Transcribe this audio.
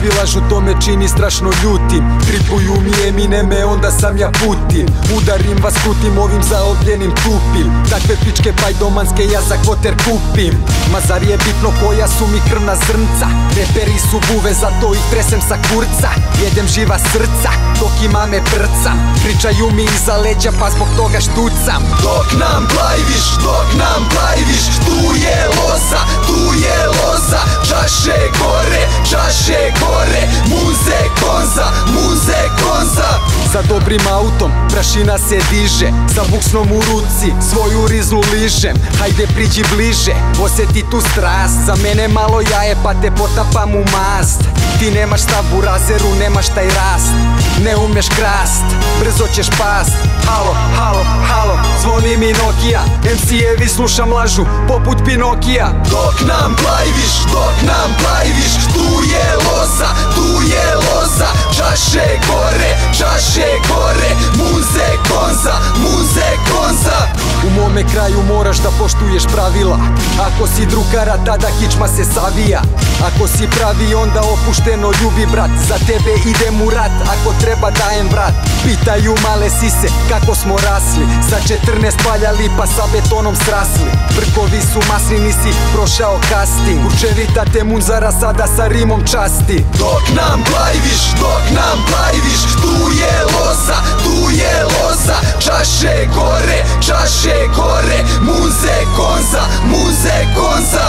svi lažu, to me čini strašno ljutim. Tripuju mi Emineme, onda sam ja Putin. Udarim vas krutim ovim zaobljenim tupim. Takve pičke pajdomanske ja za kvoter kupim. Ma zar je bitno koja su mi krvna zrnca? Reperi su buve, zato ih tresem sa kurca. Jedem živa srca, dok ima me prcam. Pričaju mi iza leđa, pa zbog toga štucam. Dok nam plajviš, dok nam plajviš, tu je loza, tu je loza. Čaše gore, čaše gore, muze konza, muze konza. Za dobrim autom prašina se diže, sa buksnom u ruci svoju rizlu ližem. Hajde priđi bliže, osjeti tu strast. Za mene malo jaje pa te potapam u mast. Ti nemaš stav u razeru, nemaš taj rast. Ne umeš krast, brzo ćeš past. Halo, halo, halo, zvoni mi Nokia. MC-evi slušam lažu, poput Pinokija. Dok nam plajviš, dok nam plajviš, tu je loza, tu je loza. Čaše gore, čaše gore, muze konza, muze konza. U mome kraju moraš da poštuješ pravila. Ako si drukara, tada kičma se savija. Ako si pravi, onda opušteno ljubi brat. Za tebe idem u rat, ako treba dajem vrat. Pitaju male sise kako smo rasli. Sa 14 paljali pa sa betonom srasli. Brkovi su masni, nisi prošao casting. Kurčevita te munzara sada sa rimom časti. Dok nam plajviš, dok nam plajviš, tu je loza, tu je loza. Čaše gore, čaše gore, muze konza, muze konza.